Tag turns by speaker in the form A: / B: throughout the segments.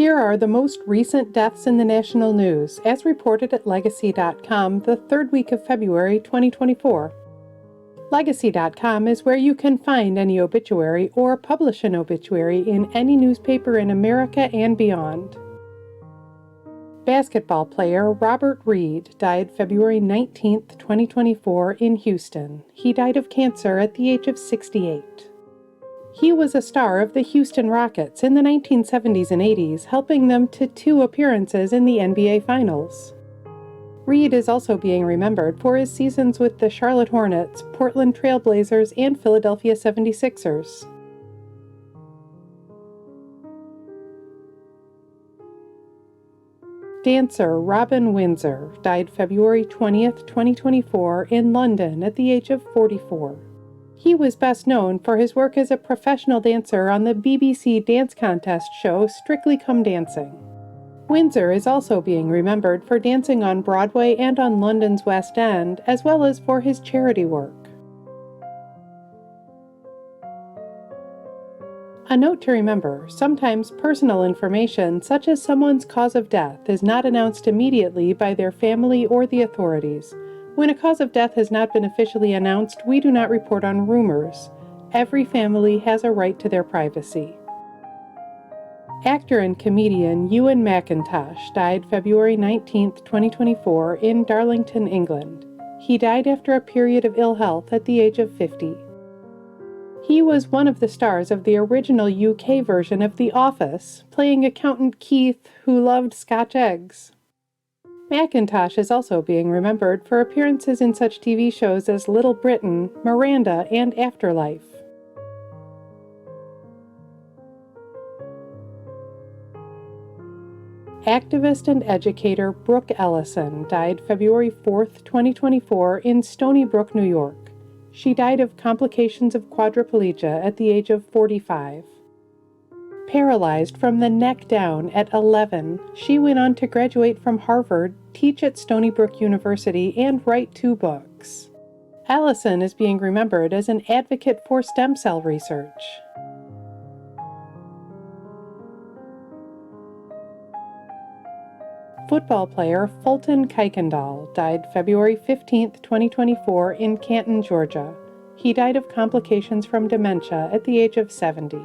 A: Here are the most recent deaths in the national news, as reported at Legacy.com the third week of February 2024. Legacy.com is where you can find any obituary or publish an obituary in any newspaper in America and beyond. Basketball player Robert Reid died February 19, 2024 in Houston. He died of cancer at the age of 68. He was a star of the Houston Rockets in the 1970s and 80s, helping them to 2 appearances in the NBA Finals. Reid is also being remembered for his seasons with the Charlotte Hornets, Portland Trail Blazers, and Philadelphia 76ers. Dancer Robin Windsor died February 20, 2024 in London at the age of 44. He was best known for his work as a professional dancer on the BBC dance contest show Strictly Come Dancing. Windsor is also being remembered for dancing on Broadway and on London's West End, as well as for his charity work. A note to remember, sometimes personal information, such as someone's cause of death, is not announced immediately by their family or the authorities. When a cause of death has not been officially announced, we do not report on rumors. Every family has a right to their privacy. Actor and comedian Ewen MacIntosh died February 19, 2024 in Darlington, England. He died after a period of ill health at the age of 50. He was one of the stars of the original UK version of The Office, playing accountant Keith, who loved Scotch eggs. MacIntosh is also being remembered for appearances in such TV shows as Little Britain, Miranda, and Afterlife. Activist and educator Brooke Ellison died February 4, 2024 in Stony Brook, New York. She died of complications of quadriplegia at the age of 45. Paralyzed from the neck down at 11, she went on to graduate from Harvard, teach at Stony Brook University, and write 2 books. Ellison is being remembered as an advocate for stem cell research. Football player Fulton Kuykendall died February 15, 2024 in Canton, Georgia. He died of complications from dementia at the age of 70.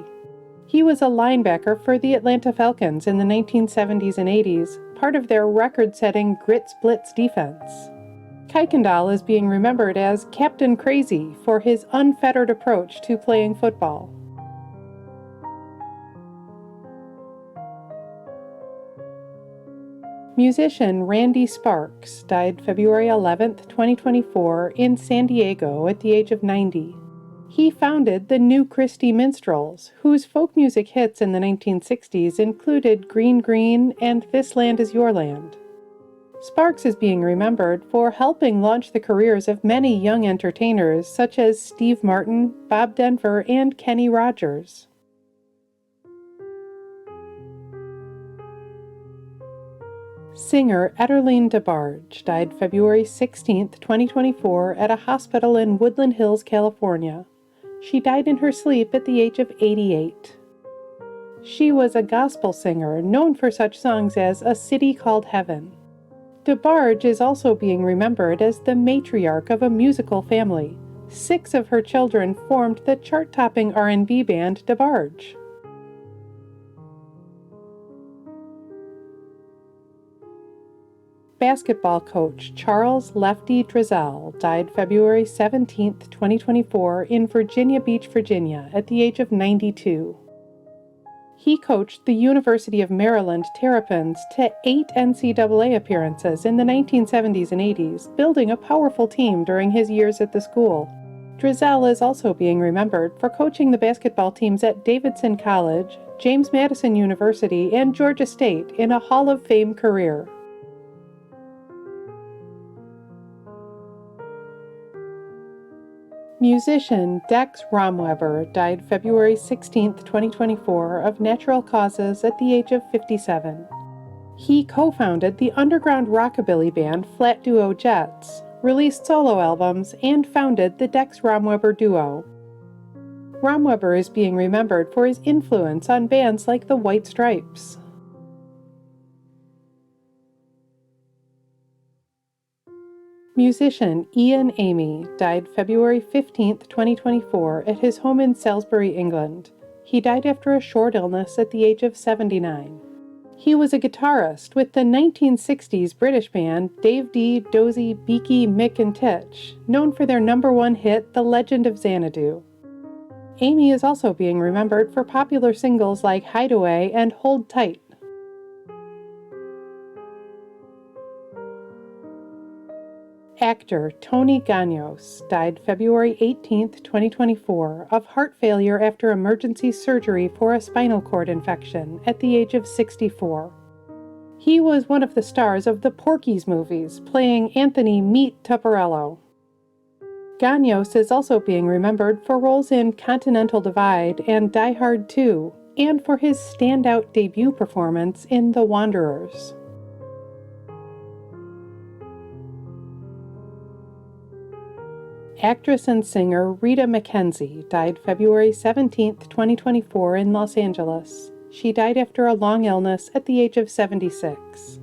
A: He was a linebacker for the Atlanta Falcons in the 1970s and 80s, part of their record-setting Grits Blitz defense. Kuykendall is being remembered as Captain Crazy for his unfettered approach to playing football. Musician Randy Sparks died February 11, 2024 in San Diego at the age of 90. He founded the new Christy Minstrels, whose folk music hits in the 1960s included Green Green and This Land Is Your Land. Sparks is being remembered for helping launch the careers of many young entertainers such as Steve Martin, Bob Denver, and Kenny Rogers. Singer Etterlene DeBarge died February 16, 2024 at a hospital in Woodland Hills, California. She died in her sleep at the age of 88. She was a gospel singer known for such songs as A City Called Heaven. DeBarge is also being remembered as the matriarch of a musical family. 6 of her children formed the chart-topping R&B band DeBarge. Basketball coach Charles Lefty Driesell died February 17, 2024 in Virginia Beach, Virginia at the age of 92. He coached the University of Maryland Terrapins to 8 NCAA appearances in the 1970s and 80s, building a powerful team during his years at the school. Driesell is also being remembered for coaching the basketball teams at Davidson College, James Madison University, and Georgia State in a Hall of Fame career. Musician Dex Romweber died February 16, 2024 of natural causes at the age of 57. He co-founded the underground rockabilly band Flat Duo Jets, released solo albums, and founded the Dex Romweber Duo. Romweber is being remembered for his influence on bands like the White Stripes. Musician Ian Amey died February 15, 2024, at his home in Salisbury, England. He died after a short illness at the age of 79. He was a guitarist with the 1960s British band Dave Dee, Dozy, Beaky, Mick and Tich, known for their #1 hit, The Legend of Xanadu. Amey is also being remembered for popular singles like Hideaway and Hold Tight. Actor Tony Ganios died February 18, 2024, of heart failure after emergency surgery for a spinal cord infection at the age of 64. He was one of the stars of the Porky's movies, playing Anthony Meat Tupperello. Ganios is also being remembered for roles in Continental Divide and Die Hard 2, and for his standout debut performance in The Wanderers. Actress and singer Rita McKenzie died February 17, 2024 in Los Angeles. She died after a long illness at the age of 76.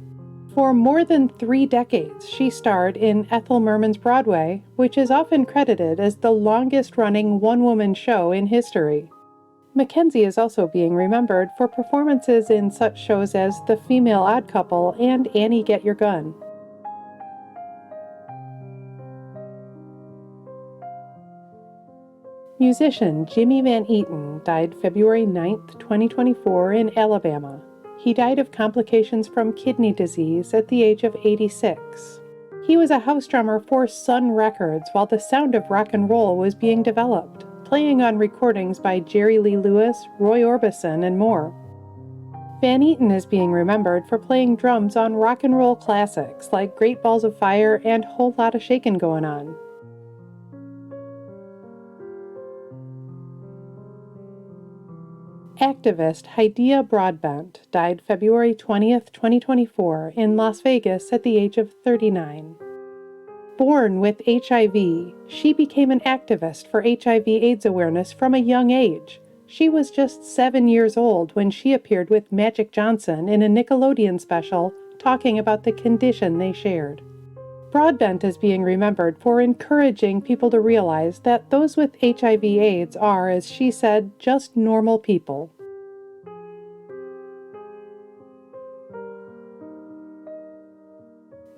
A: For more than 3 decades, she starred in Ethel Merman's Broadway, which is often credited as the longest-running one-woman show in history. McKenzie is also being remembered for performances in such shows as The Female Odd Couple and Annie Get Your Gun. Musician Jimmy Van Eaton died February 9, 2024 in Alabama. He died of complications from kidney disease at the age of 86. He was a house drummer for Sun Records while the sound of rock and roll was being developed, playing on recordings by Jerry Lee Lewis, Roy Orbison, and more. Van Eaton is being remembered for playing drums on rock and roll classics like Great Balls of Fire and Whole Lotta Shakin' Goin' On. Activist Hydeia Broadbent died February 20, 2024 in Las Vegas at the age of 39. Born with HIV, she became an activist for HIV/AIDS awareness from a young age. She was just 7 years old when she appeared with Magic Johnson in a Nickelodeon special talking about the condition they shared. Broadbent is being remembered for encouraging people to realize that those with HIV/AIDS are, as she said, just normal people.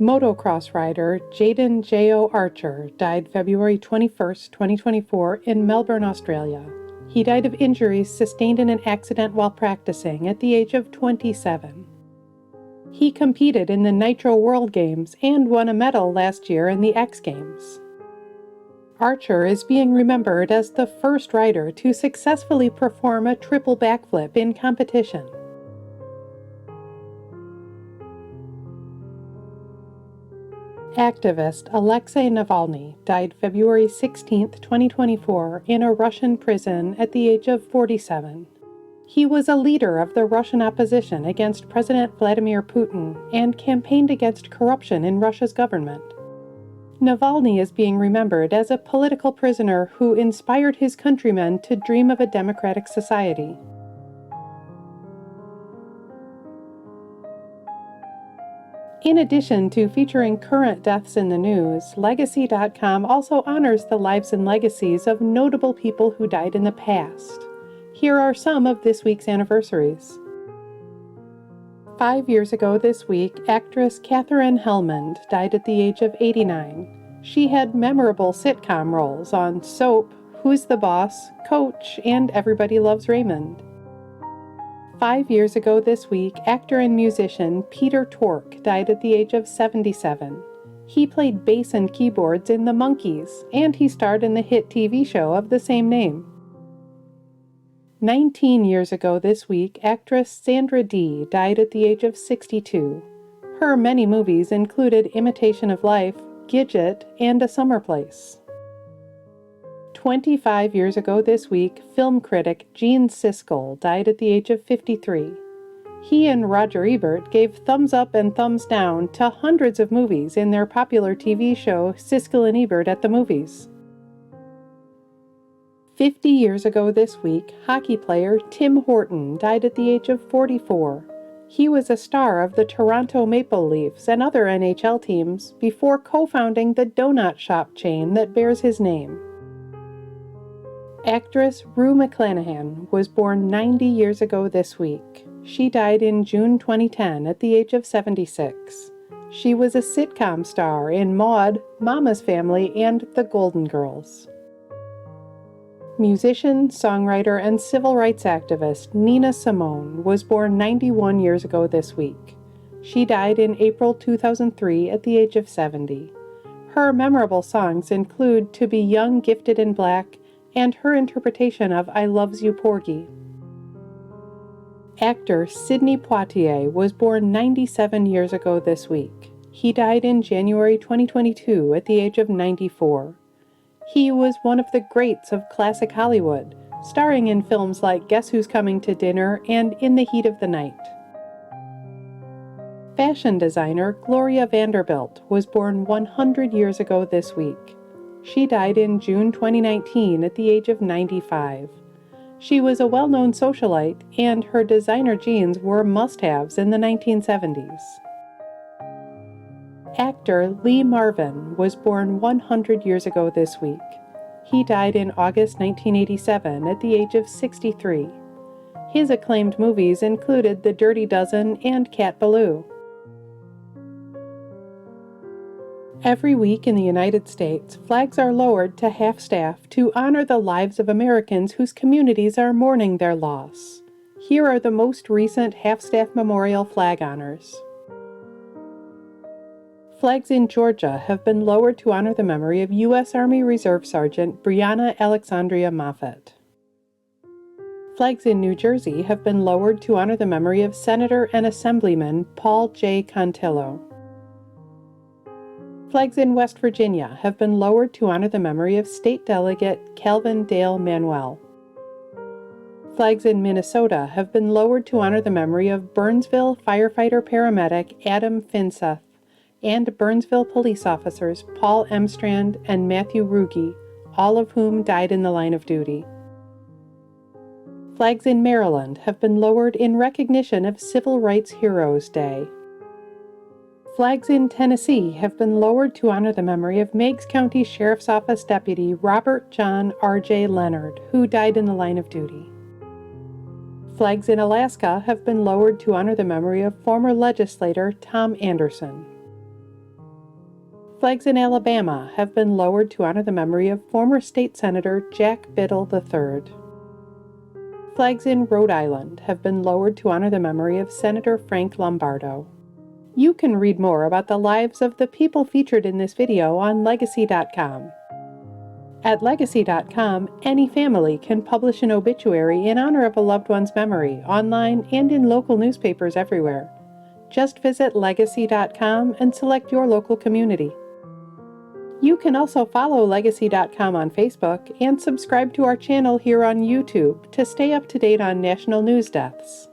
A: Motocross rider Jayo Archer died February 21, 2024 in Melbourne, Australia. He died of injuries sustained in an accident while practicing at the age of 27. He competed in the Nitro World Games and won a medal last year in the X Games. Archer is being remembered as the first rider to successfully perform a triple backflip in competition. Activist Alexei Navalny died February 16, 2024 in a Russian prison at the age of 47. He was a leader of the Russian opposition against President Vladimir Putin and campaigned against corruption in Russia's government. Navalny is being remembered as a political prisoner who inspired his countrymen to dream of a democratic society. In addition to featuring current deaths in the news, Legacy.com also honors the lives and legacies of notable people who died in the past. Here are some of this week's anniversaries. 5 years ago this week, actress Katherine Helmond died at the age of 89. She had memorable sitcom roles on Soap, Who's the Boss, Coach, and Everybody Loves Raymond. 5 years ago this week, actor and musician Peter Tork died at the age of 77. He played bass and keyboards in The Monkees, and he starred in the hit TV show of the same name. 19 years ago this week, actress Sandra Dee died at the age of 62. Her many movies included Imitation of Life, Gidget, and A Summer Place. 25 years ago this week, film critic Gene Siskel died at the age of 53. He and Roger Ebert gave thumbs up and thumbs down to hundreds of movies in their popular TV show Siskel and Ebert at the Movies. 50 years ago this week, hockey player Tim Horton died at the age of 44. He was a star of the Toronto Maple Leafs and other NHL teams before co-founding the donut shop chain that bears his name. Actress Rue McClanahan was born 90 years ago this week. She died in June 2010 at the age of 76. She was a sitcom star in Maude, Mama's Family, and The Golden Girls. Musician, songwriter, and civil rights activist Nina Simone was born 91 years ago this week. She died in April 2003 at the age of 70. Her memorable songs include To Be Young, Gifted, and Black, and her interpretation of I Loves You, Porgy. Actor Sidney Poitier was born 97 years ago this week. He died in January 2022 at the age of 94. He was one of the greats of classic Hollywood, starring in films like Guess Who's Coming to Dinner and In the Heat of the Night. Fashion designer Gloria Vanderbilt was born 100 years ago this week. She died in June 2019 at the age of 95. She was a well-known socialite, and her designer jeans were must-haves in the 1970s. Actor Lee Marvin was born 100 years ago this week. He died in August 1987 at the age of 63. His acclaimed movies included The Dirty Dozen and Cat Ballou. Every week in the United States, flags are lowered to half-staff to honor the lives of Americans whose communities are mourning their loss. Here are the most recent half-staff memorial flag honors. Flags in Georgia have been lowered to honor the memory of U.S. Army Reserve Sergeant Breonna Alexandria Moffett. Flags in New Jersey have been lowered to honor the memory of Senator and Assemblyman Paul J. Contillo. Flags in West Virginia have been lowered to honor the memory of State Delegate Calvin Dale Manuel. Flags in Minnesota have been lowered to honor the memory of Burnsville firefighter-paramedic Adam Finseth and Burnsville police officers Paul Emstrand and Matthew Ruge, all of whom died in the line of duty. Flags in Maryland have been lowered in recognition of Civil Rights Heroes Day. Flags in Tennessee have been lowered to honor the memory of Meigs County Sheriff's Office Deputy Robert John R.J. Leonard, who died in the line of duty. Flags in Alaska have been lowered to honor the memory of former legislator Tom Anderson. Flags in Alabama have been lowered to honor the memory of former state senator Jack Biddle III. Flags in Rhode Island have been lowered to honor the memory of Senator Frank Lombardo. You can read more about the lives of the people featured in this video on Legacy.com. At Legacy.com, any family can publish an obituary in honor of a loved one's memory, online and in local newspapers everywhere. Just visit Legacy.com and select your local community. You can also follow Legacy.com on Facebook and subscribe to our channel here on YouTube to stay up to date on national news deaths.